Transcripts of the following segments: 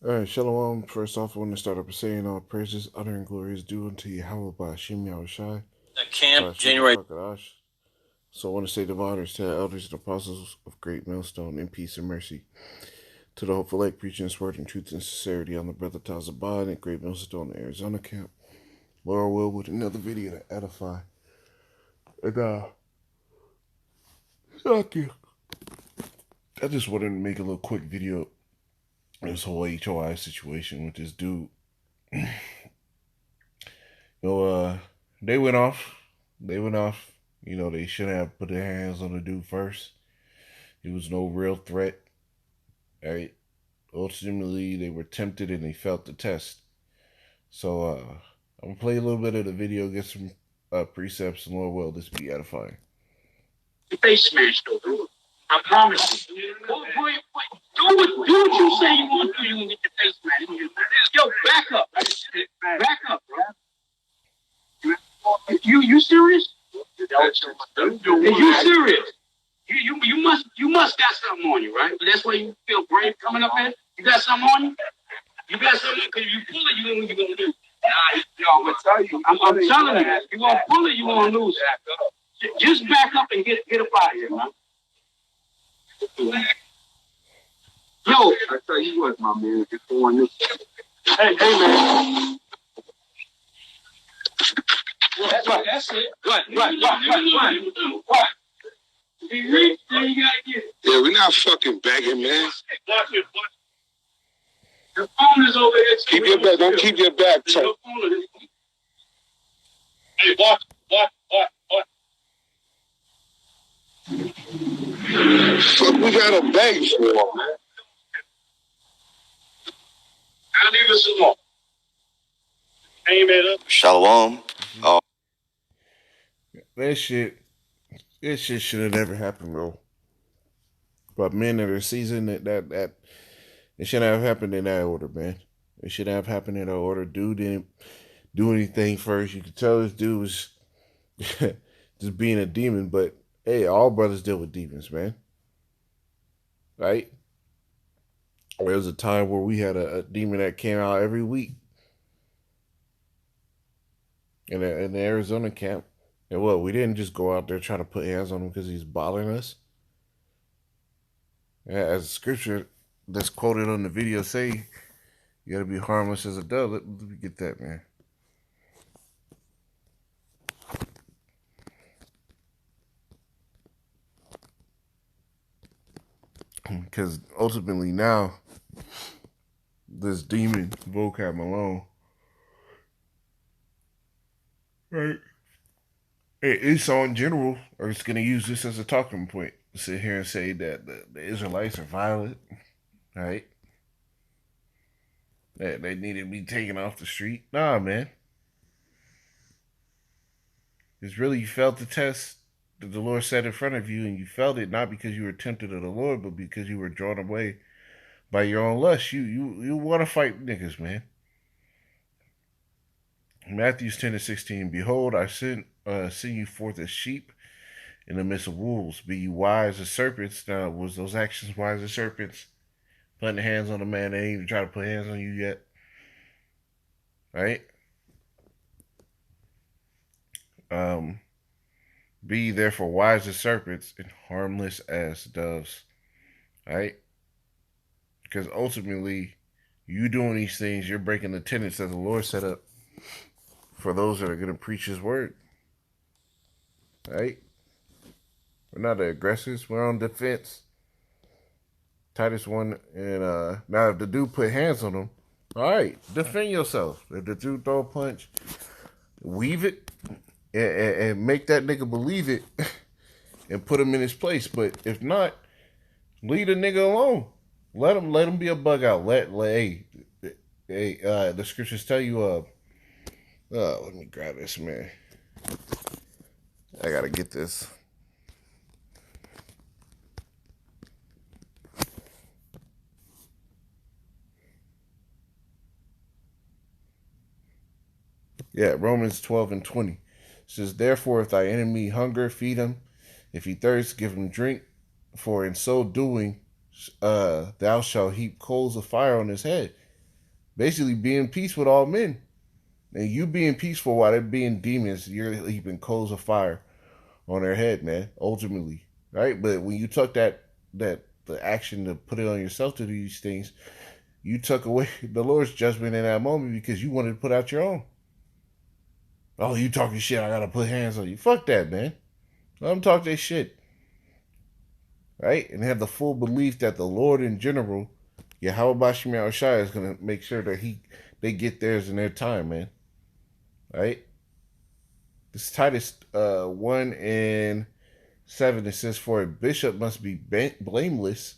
All right, Shalom. First off, I want to start up by saying all praises, honor, and glory is due unto Yahweh by Hashem Yahushai, Camp by Hashem January. Shakadash. So I want to say the honors to the elders and apostles of Great Millstone in peace and mercy. To the hopeful elect preaching his word in truth and sincerity on the brother Tazabad at Great Millstone, Arizona camp. Lord will with another video to edify. And thank you. I just wanted to make a little quick video of this whole HOI situation with this dude. They went off. They went off. They shouldn't have put their hands on the dude first. He was no real threat. Right? Ultimately, they were tempted and they felt the test. So I'm gonna play a little bit of the video, get some precepts, and Lord will this be edifying. Face smashed over. I promise you. Do what you say you want to do. You gonna get your face smashed. Yo, back up. Back up, bro. You serious? Are you serious? You must got something on you, right? That's why you feel brave coming up here. You got something on you? You got something because you pull it, you gonna lose. Yo, I'm gonna tell you. I'm telling you, you gonna pull it, you gonna lose. Just back up and get up out of here, man. Yo, I tell you what, my man, just doing this. Hey, man. That's it. Right. Yeah, we're not fucking begging, man. The phone is over here. Keep your back. Don't keep your back tight. Hey, watch. Fuck, we gotta beg for, man. I'll leave us alone. Amen. Shalom. Oh, This shit should have never happened, bro. But men that are seasoned, that it shouldn't have happened in that order, man. It shouldn't have happened in that order. Dude didn't do anything first. You could tell this dude was just being a demon. But hey, all brothers deal with demons, man. Right? There was a time where we had a demon that came out every week in the Arizona camp. And we didn't just go out there trying to put hands on him because he's bothering us. As the scripture that's quoted on the video say, you gotta be harmless as a dove. Let me get that, man. Because ultimately now, this demon, vocab Malone, right? Esau in general are just going to use this as a talking point. Sit here and say that the Israelites are violent, right? That they need to be taken off the street. Nah, man. It's really you felt the test that the Lord set in front of you, and you felt it not because you were tempted of the Lord, but because you were drawn away by your own lust. You want to fight niggas, man. Matthew 10:16. Behold, I send you forth as sheep in the midst of wolves. Be you wise as serpents. Now, was those actions wise as serpents? Putting hands on a man that ain't even try to put hands on you yet. Right? Be therefore wise as serpents and harmless as doves. Right? Because ultimately, you doing these things, you're breaking the tenets that the Lord set up for those that are going to preach his word. Right? We're not the aggressors. We're on defense. Titus 1. And now if the dude put hands on him, all right, defend yourself. If the dude throw a punch, weave it and make that nigga believe it and put him in his place. But if not, leave the nigga alone. Let him be a bug out. The scriptures tell you, let me grab this, man. I gotta get this. Yeah, Romans 12:20 says, therefore, if thy enemy hunger, feed him. If he thirst, give him drink. For in so doing, thou shalt heap coals of fire on his head. Basically, be in peace with all men. And you being peaceful while they're being demons, you're heaping coals of fire on their head, man. Ultimately, right? But when you took that the action to put it on yourself to do these things, you took away the Lord's judgment in that moment because you wanted to put out your own. Oh, you talking shit? I gotta put hands on you. Fuck that, man. Let them talk their shit, right? And have the full belief that the Lord in general, Yahweh Bashim Yahushua, is gonna make sure that they get theirs in their time, man. Right? This Titus 1:7, it says, "For a bishop must be blameless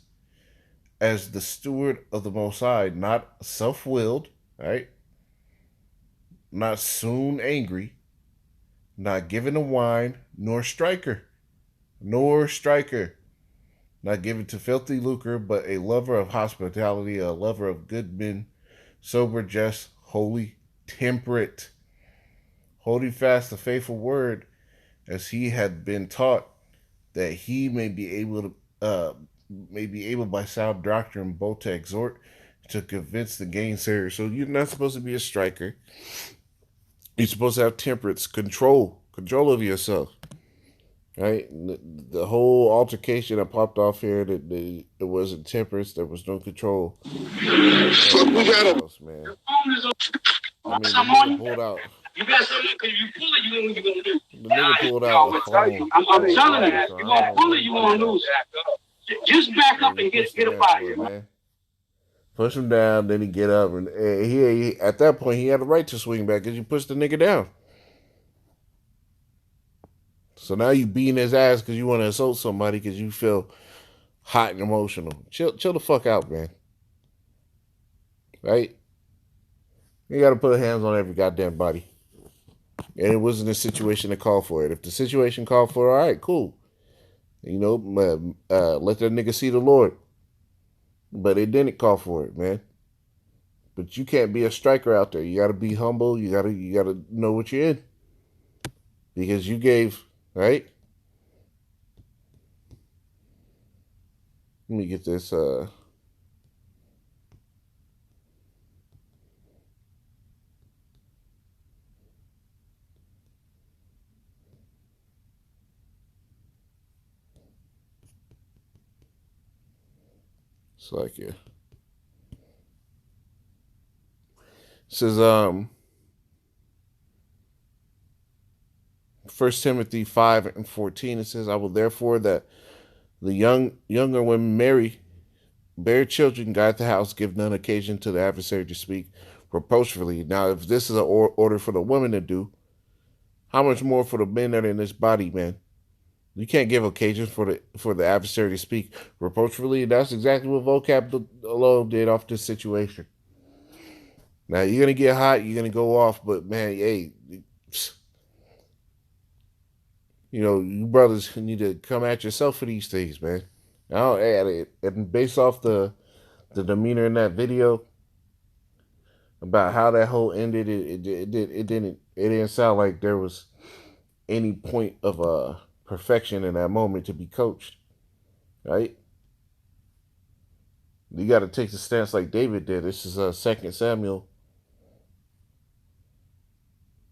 as the steward of the Most High, not self-willed, right? Not soon angry, not given to wine, nor striker, not given to filthy lucre, but a lover of hospitality, a lover of good men, sober, just, holy, temperate, holding fast the faithful word, as he had been taught, that he may be able by sound doctrine both to exhort, to convince the gainsayer." So you're not supposed to be a striker. You're supposed to have temperance, control of yourself. Right? The whole altercation that popped off here, that it wasn't temperance, there was no control. Fuck, we got a Else, man. Your phone is on. I mean, the Some on nigga you. pulled out. You got something because you pull it, you know what you're gonna do. The nigga pulled Yo, out I'm a gonna tell you. phone. I'm telling you, So you're I gonna don't pull know it, you're what he gonna did. lose. Just back Yeah, up he and pushed get him up down out of to here, it, man. man. Push him down, then he get up, and he at that point he had a right to swing back because you pushed the nigga down. So now you beating his ass because you want to assault somebody because you feel hot and emotional. Chill the fuck out, man. Right? You got to put hands on every goddamn body. And it wasn't a situation to call for it. If the situation called for it, all right, cool. You know, let that nigga see the Lord. But it didn't call for it, man. But you can't be a striker out there. You got to be humble. You gotta know what you're in because you gave, right. Let me get this. It's like yeah. It says 1 Timothy 5:14. It says, "I will therefore that the younger women marry, bear children, guide the house, give none occasion to the adversary to speak reproachfully." Now, if this is an order for the woman to do, how much more for the men that are in this body, man? You can't give occasions for the adversary to speak reproachfully. That's exactly what vocab alone did off this situation. Now you're gonna get hot, you're gonna go off, but man, hey, you know you brothers need to come at yourself for these things, man. Now, and based off the demeanor in that video about how that whole ended, it didn't sound like there was any point of perfection in that moment to be coached, right? You got to take the stance like David did. This is 2 Samuel.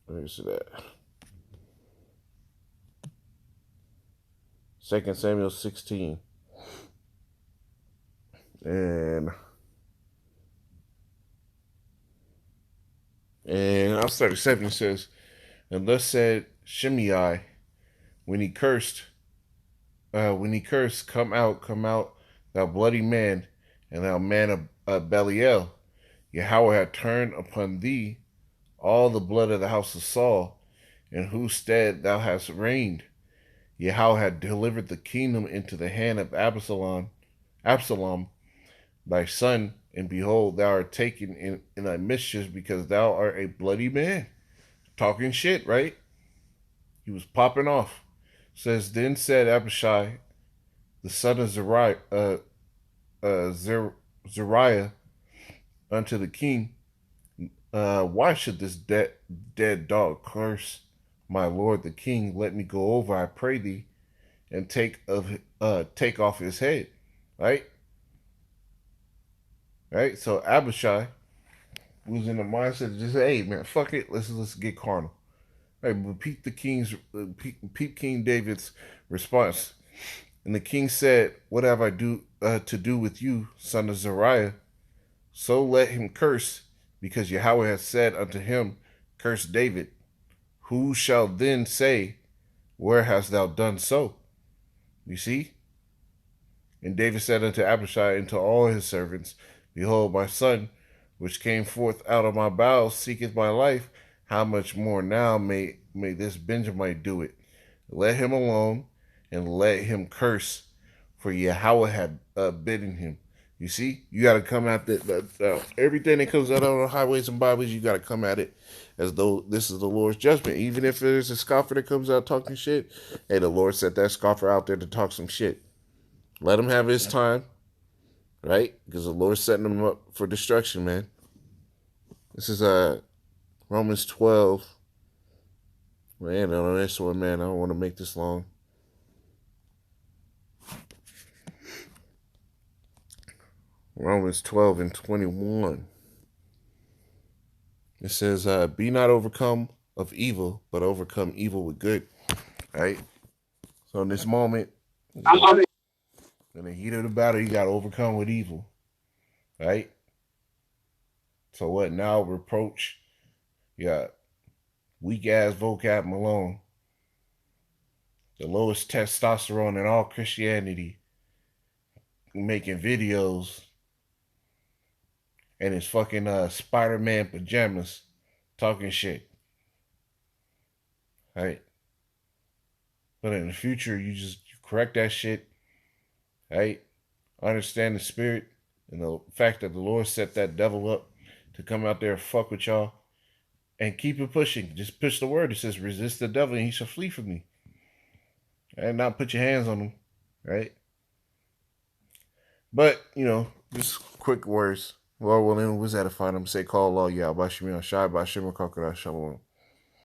Let me see that. 2 Samuel 16. And I'll start at 7. It says, "And thus said Shimei when he cursed, come out, thou bloody man, and thou man of Belial. Yahweh had turned upon thee all the blood of the house of Saul, in whose stead thou hast reigned. Yahweh had delivered the kingdom into the hand of Absalom, thy son, and behold, thou art taken in thy mischief because thou art a bloody man." Talking shit, right? He was popping off. Says, "Then said Abishai, the son of Zariah unto the king, why should this dead dog curse my lord the king? Let me go over, I pray thee, and take off his head." Right? Right? So Abishai, was in the mindset to just say, hey man, fuck it, let's get carnal. Right, but peep King David's response. And the king said, what have I to do with you, son of Zariah? So let him curse, because Yahweh has said unto him, curse David. Who shall then say, where hast thou done so? You see? And David said unto Abishai and to all his servants, behold, my son, which came forth out of my bowels, seeketh my life. How much more now may this Benjamite do it? Let him alone, and let him curse, for Yahweh had bidden him. You see, you got to come at everything that comes out on the highways and byways. You got to come at it as though this is the Lord's judgment. Even if there's a scoffer that comes out talking shit, hey, the Lord set that scoffer out there to talk some shit. Let him have his time, right? Because the Lord's setting him up for destruction, man. This is Romans 12. Man, on this one, man, I don't want to make this long. Romans 12 and 21. It says, be not overcome of evil, but overcome evil with good. Right? So in this moment, in the heat of the battle, you got to overcome with evil. Right? So what now? Reproach. You got weak ass vocab Malone. The lowest testosterone in all Christianity. Making videos and his fucking Spider-Man pajamas talking shit. Right? But in the future, you correct that shit. Right? Understand the spirit and the fact that the Lord set that devil up to come out there and fuck with y'all. And keep it pushing. Just push the word. It says, resist the devil and he shall flee from me. And not put your hands on him. Right? But, just quick words. Lord willing, was edifying them. Say, call Allah, Yah, Bashim, Shai, Bashim, Kakara, Shalom.